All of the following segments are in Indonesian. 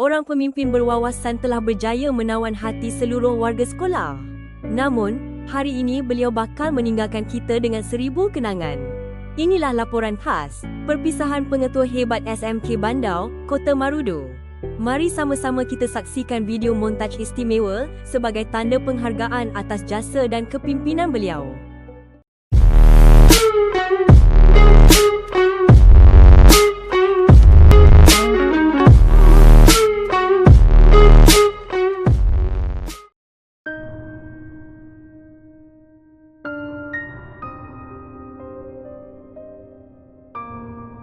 seorang pemimpin berwawasan telah berjaya menawan hati seluruh warga sekolah. Namun, hari ini beliau bakal meninggalkan kita dengan 1000 kenangan. Inilah laporan khas perpisahan pengetua hebat SMK Bandau, Kota Marudu. Mari sama-sama kita saksikan video montaj istimewa sebagai tanda penghargaan atas jasa dan kepimpinan beliau.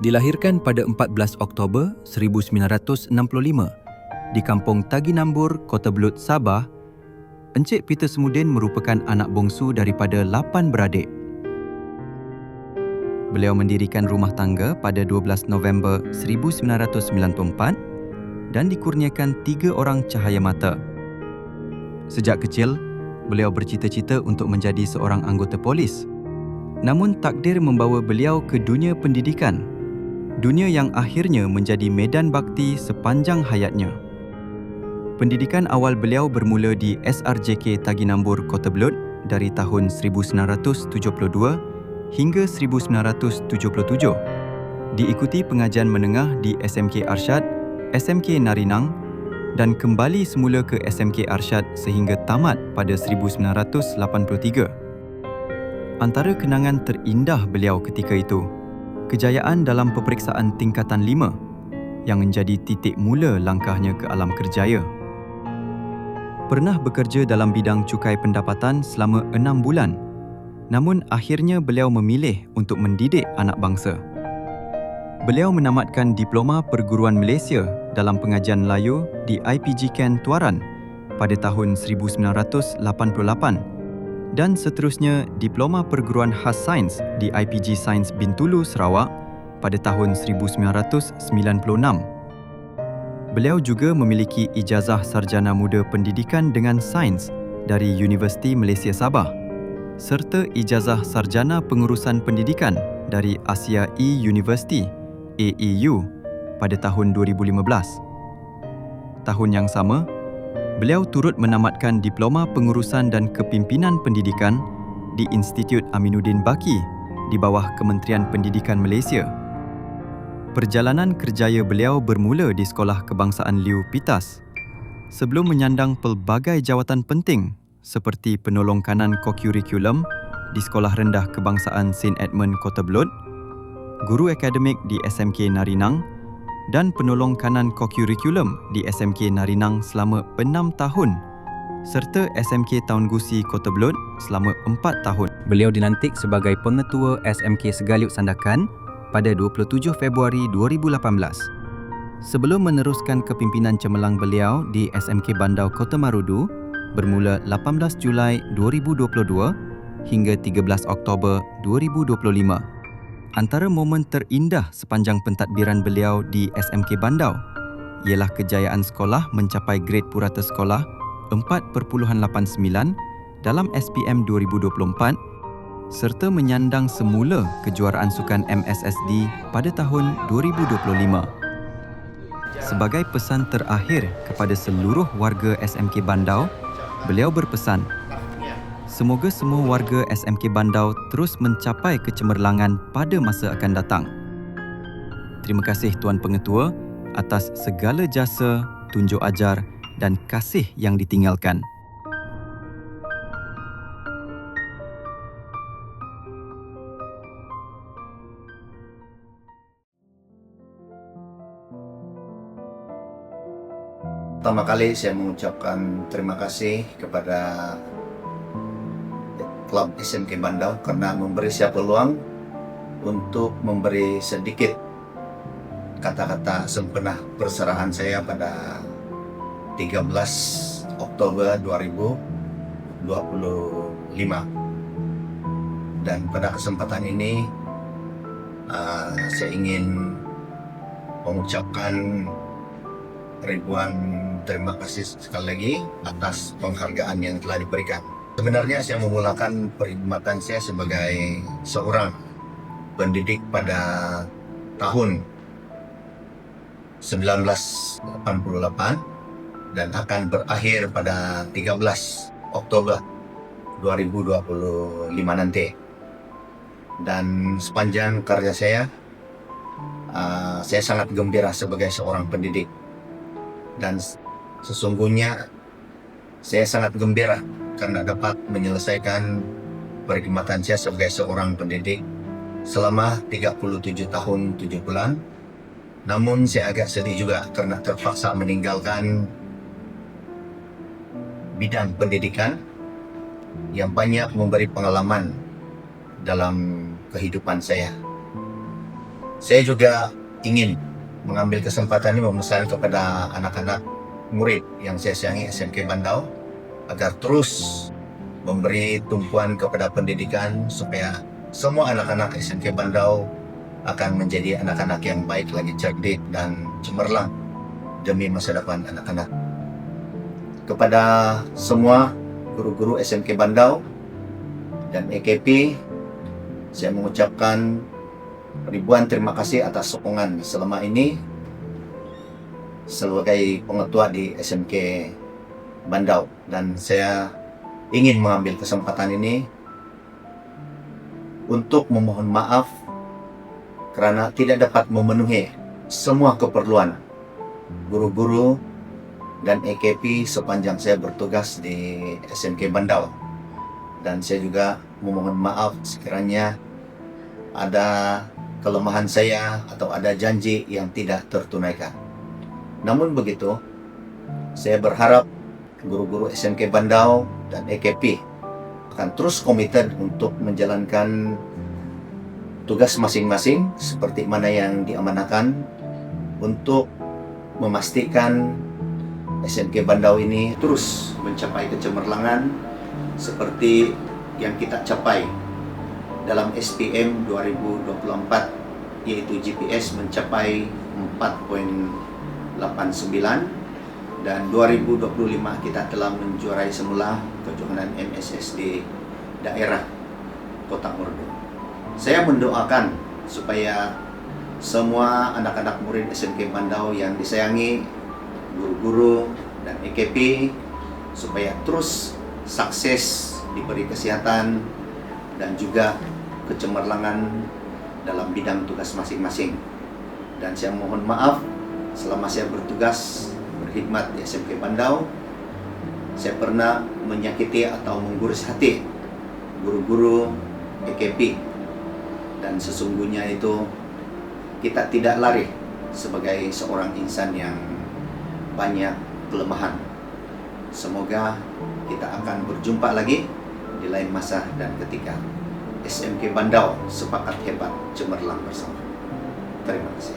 Dilahirkan pada 14 Oktober 1965 di Kampung Taginambur, Kota Belud, Sabah, Encik Peter Semudin merupakan anak bongsu daripada 8 beradik. Beliau mendirikan rumah tangga pada 12 November 1994 dan dikurniakan 3 orang cahaya mata. Sejak kecil, beliau bercita-cita untuk menjadi seorang anggota polis. Namun takdir membawa beliau ke dunia pendidikan, dunia yang akhirnya menjadi medan bakti sepanjang hayatnya. Pendidikan awal beliau bermula di SRJK Taginambur, Kota Belud dari tahun 1972 hingga 1977. Diikuti pengajian menengah di SMK Arsyad, SMK Narinang dan kembali semula ke SMK Arsyad sehingga tamat pada 1983. Antara kenangan terindah beliau ketika itu, kejayaan dalam peperiksaan tingkatan 5 yang menjadi titik mula langkahnya ke alam kerjaya. Pernah bekerja dalam bidang cukai pendapatan selama 6 bulan, namun akhirnya beliau memilih untuk mendidik anak bangsa. Beliau menamatkan Diploma Perguruan Malaysia dalam pengajian Melayu di IPG Ken Tuaran pada tahun 1988 dan seterusnya Diploma Perguruan Khas Sains di IPG Sains Bintulu, Sarawak pada tahun 1996. Beliau juga memiliki ijazah Sarjana Muda Pendidikan dengan Sains dari Universiti Malaysia Sabah serta ijazah Sarjana Pengurusan Pendidikan dari Asia E-University AEU pada tahun 2015. Tahun yang sama, beliau turut menamatkan Diploma Pengurusan dan Kepimpinan Pendidikan di Institut Aminuddin Baki di bawah Kementerian Pendidikan Malaysia. Perjalanan kerjaya beliau bermula di Sekolah Kebangsaan Liu Pitas sebelum menyandang pelbagai jawatan penting seperti penolong kanan kokurikulum di Sekolah Rendah Kebangsaan St. Edmund, Kota Belud, guru akademik di SMK Narinang dan penolong kanan kokurikulum di SMK Narinang selama 6 tahun serta SMK Taun Gusi, Kota Belud selama 4 tahun. Beliau dilantik sebagai pengetua SMK Segaliut Sandakan pada 27 Februari 2018. Sebelum meneruskan kepimpinan cemerlang beliau di SMK Bandau, Kota Marudu bermula 18 Julai 2022 hingga 13 Oktober 2025. Antara momen terindah sepanjang pentadbiran beliau di SMK Bandau ialah kejayaan sekolah mencapai grade purata sekolah 4.89 dalam SPM 2024 serta menyandang semula kejuaraan sukan MSSD pada tahun 2025. Sebagai pesan terakhir kepada seluruh warga SMK Bandau, beliau berpesan, semoga semua warga SMK Bandau terus mencapai kecemerlangan pada masa akan datang. Terima kasih Tuan Pengetua atas segala jasa, tunjuk ajar dan kasih yang ditinggalkan. Pertama kali saya mengucapkan terima kasih kepada Klub SMK Bandau karena memberi saya peluang untuk memberi sedikit kata-kata sempena perserahan saya pada 13 Oktober 2025. Dan pada kesempatan ini saya ingin mengucapkan ribuan terima kasih sekali lagi atas penghargaan yang telah diberikan. Sebenarnya saya memulakan perkhidmatan saya sebagai seorang pendidik pada tahun 1988 dan akan berakhir pada 13 Oktober 2025 nanti. Dan sepanjang karya saya sangat gembira sebagai seorang pendidik. Dan sesungguhnya saya sangat gembira karena dapat menyelesaikan perkhidmatan saya sebagai seorang pendidik selama 37 tahun 7 bulan. Namun saya agak sedih juga karena terpaksa meninggalkan bidang pendidikan yang banyak memberi pengalaman dalam kehidupan saya. Saya juga ingin mengambil kesempatan ini memesan kepada anak-anak murid yang saya sayangi SMK Bandau agar terus memberi tumpuan kepada pendidikan supaya semua anak-anak SMK Bandau akan menjadi anak-anak yang baik lagi, cerdik dan cemerlang demi masa depan anak-anak. Kepada semua guru-guru SMK Bandau dan EKP, saya mengucapkan ribuan terima kasih atas sokongan selama ini sebagai pengetua di SMK Bandau, dan saya ingin mengambil kesempatan ini untuk memohon maaf karena tidak dapat memenuhi semua keperluan guru-guru dan EKP sepanjang saya bertugas di SMK Bandau. Dan saya juga memohon maaf sekiranya ada kelemahan saya atau ada janji yang tidak tertunaikan. Namun begitu, saya berharap guru-guru SMK Bandau dan EKP akan terus komited untuk menjalankan tugas masing-masing seperti mana yang diamanahkan untuk memastikan SMK Bandau ini terus mencapai kecemerlangan seperti yang kita capai dalam SPM 2024, yaitu GPS mencapai 4.89, dan 2025 kita telah menjuarai semula kejuaraan MSS di daerah Kota Merdu. Saya mendoakan supaya semua anak-anak murid SMK Bandau yang disayangi, guru-guru dan EKP, supaya terus sukses, diberi kesehatan dan juga kecemerlangan dalam bidang tugas masing-masing. Dan saya mohon maaf selama saya bertugas berkhidmat di SMK Bandau, saya pernah menyakiti atau menggurus hati guru-guru EKP, dan sesungguhnya itu kita tidak lari sebagai seorang insan yang banyak kelemahan. Semoga kita akan berjumpa lagi di lain masa dan ketika. SMK Bandau sepakat hebat, cemerlang bersama. Terima kasih.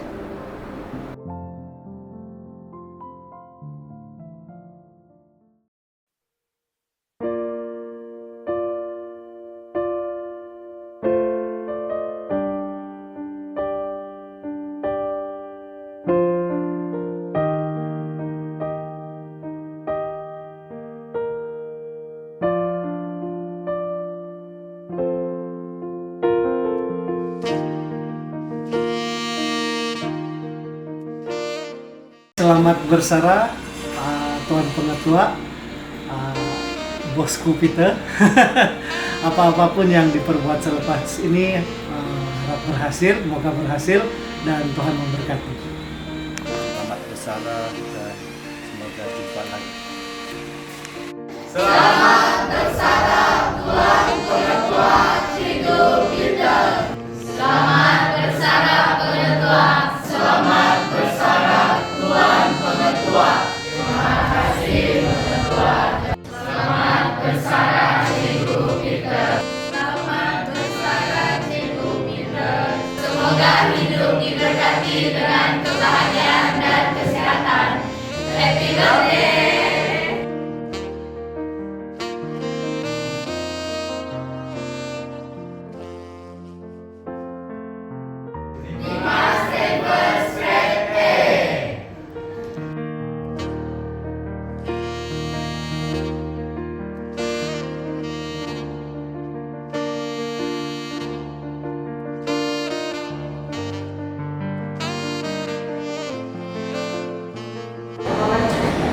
Selamat bersara, Tuan Pengetua, bosku Peter. Apa-apapun yang diperbuat selepas ini harap berhasil, semoga berhasil dan Tuhan memberkati. Selamat bersara dan semoga jumpa lagi. Selamat bersara Tuan Pengetua Cikgu Peter. Selamat bersara Pengetua. Selamat bersara Tuan Pengetua. Terima kasih Pengetua. Selamat bersara Cikgu Peter. Selamat bersara Cikgu Peter. Semoga hidup diberkati dengan kebahagiaan dan kesehatan. Happy birthday.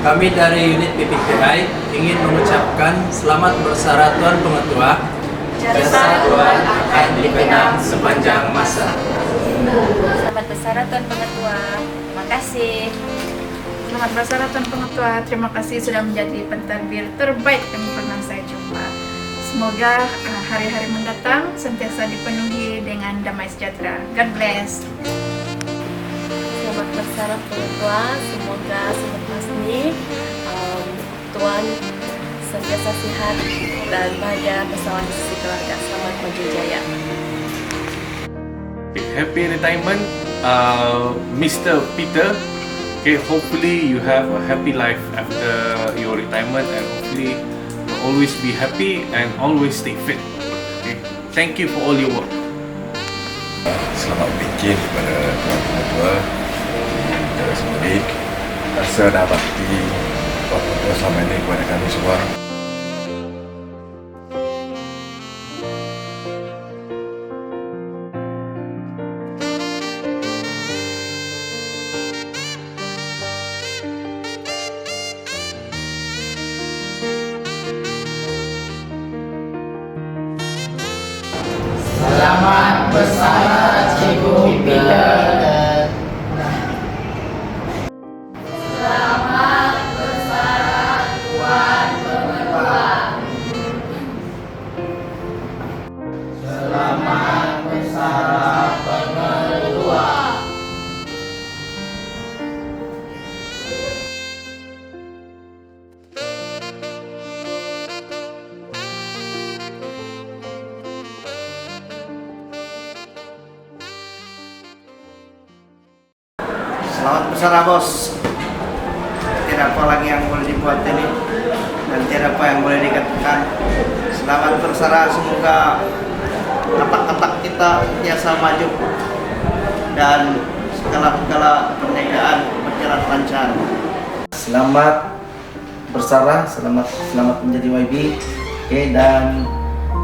Kami dari unit PPPI ingin mengucapkan selamat bersara Tuan Pengetua. Jasa Tuan akan dikenang sepanjang masa. Selamat bersara Tuan Pengetua. Terima kasih. Selamat bersara Tuan Pengetua. Terima kasih sudah menjadi pentadbir terbaik yang pernah saya jumpa. Semoga hari-hari mendatang sentiasa dipenuhi dengan damai sejahtera. God bless. Selamat bersara Pengetua. Semoga selepas ini Tuan sentiasa sihat dan bahagia bersama di sisi keluarga. Selamat berjaya. Happy retirement, Mr. Peter. Okay, hopefully you have a happy life after your retirement, and hopefully you always be happy and always stay fit. Okay, thank you for all your work. Selamat bikin kepada Tuan Pengetua kita sendiri. Rasa dah bakti Tuan Pengetua selama ini kepada kami semua. Selamat bersara Cikgu Peter. Selamat bersara Tuan Pengetua. Selamat bersara Pengetua. Selamat bersara bos. Tidak apa lagi yang boleh dibuat ini dan tidak apa yang boleh dikatakan. Selamat bersara, semoga katak-katak kita biasa maju dan segala perniagaan berjalan lancar. Selamat bersara, selamat menjadi YB. Dan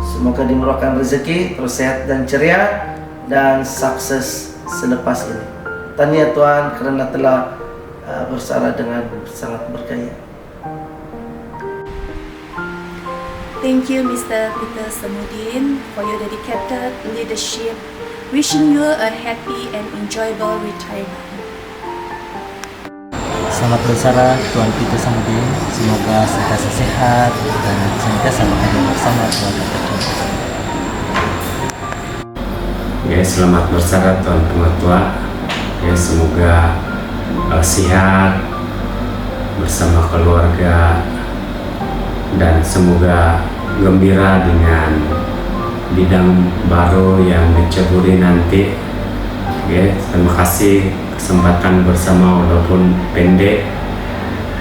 semoga dimurahkan rezeki, terus sehat dan ceria dan sukses selepas ini. Tahniah Tuan kerana telah bersara dengan sangat bergaya. Thank you Mr. Peter Samudin for your dedicated leadership. Wishing you a happy and enjoyable retirement. Selamat bersara Tuan Peter Samudin. Semoga sentiasa sehat dan sentiasa bahagia bersama keluarga tercinta. Ya, selamat bersara Tuan Pengetua. Ya, semoga sehat bersama keluarga dan semoga gembira dengan bidang baru yang diceburi nanti. Ya, terima kasih kesempatan bersama walaupun pendek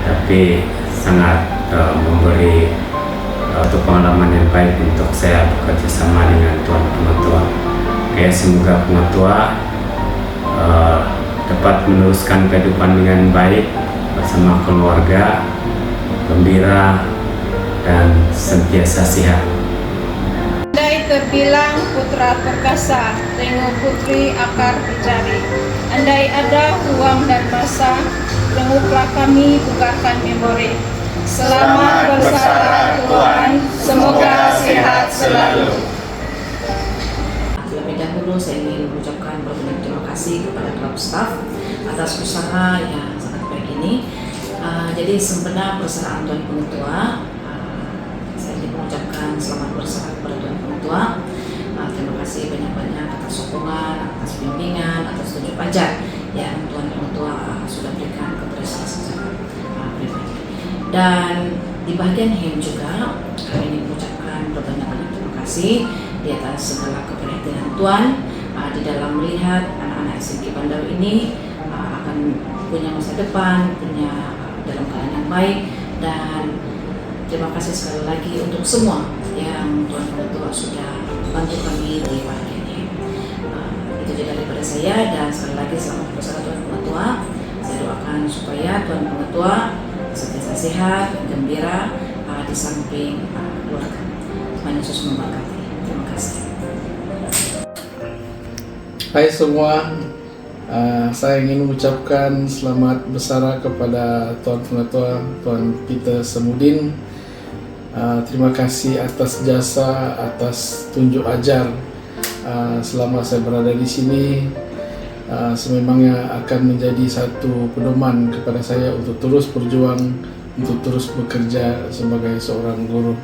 tapi sangat memberi pengalaman yang baik untuk saya bekerja sama dengan Tuan Pengetua. Ya, semoga Pengetua dapat meneruskan kehidupan dengan baik bersama keluarga, gembira dan sentiasa sehat. Andai terbilang putra perkasa, tengok putri akar dicari. Andai ada ruang dan masa, tengoklah kami bugarkan memori. Selamat bersara Tuan, semoga sehat selalu. Terlebih dahulu saya ingin mengucapkan berbanyak terima kasih kepada klub staff atas usaha yang sangat baik ini. Jadi sempena persaraan Tuan Pengetua, saya ingin mengucapkan selamat bersara kepada Tuan Pengetua. Terima kasih banyak-banyak atas sokongan, atas bimbingan, atas tunjuk ajar yang Tuan Pengetua sudah berikan kepada saya secara pribadi. Dan di bagian HIM juga kami ingin mengucapkan berbanyak-banyak terima kasih di atas segala keperhatian Tuan di dalam melihat anak-anak SMK Bandar ini akan punya masa depan, punya dalam keadaan yang baik, dan terima kasih sekali lagi untuk semua yang Tuan Pengetua sudah bantu kami di bagian ini. Itu saja daripada saya, dan sekali lagi selamat bersara Tuan Pengetua. Saya doakan supaya Tuan Pengetua sentiasa sehat, gembira di samping keluarga. Tuhan Yesus memberkati. Terima kasih. Hai semua, Saya ingin mengucapkan selamat bersara kepada Tuan Pengetua, Tuan Peter Samudin. Terima kasih atas jasa, atas tunjuk ajar selama saya berada di sini. Sememangnya akan menjadi satu pedoman kepada saya untuk terus berjuang, untuk terus bekerja sebagai seorang guru.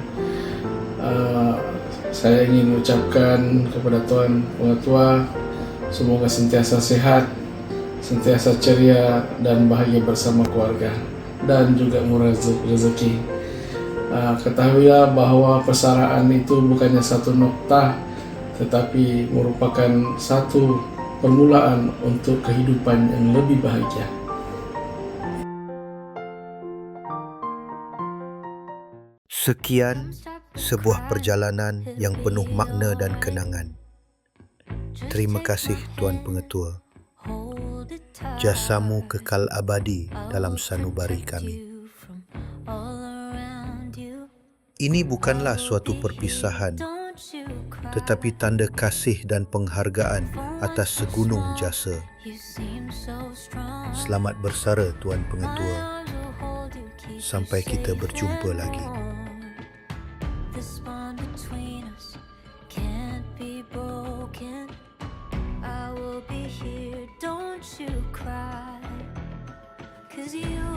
Saya ingin mengucapkan kepada Tuan Pengetua, semoga sentiasa sehat, sentiasa ceria dan bahagia bersama keluarga dan juga murah rezeki. Ketahuilah bahwa persaraan itu bukannya satu noktah, tetapi merupakan satu permulaan untuk kehidupan yang lebih bahagia. Sekian sebuah perjalanan yang penuh makna dan kenangan. Terima kasih Tuan Pengetua. Jasamu kekal abadi dalam sanubari kami. Ini bukanlah suatu perpisahan, tetapi tanda kasih dan penghargaan atas segunung jasa. Selamat bersara Tuan Pengetua. Sampai kita berjumpa lagi. This bond between us can't be broken. I will be here, don't you cry, 'cause you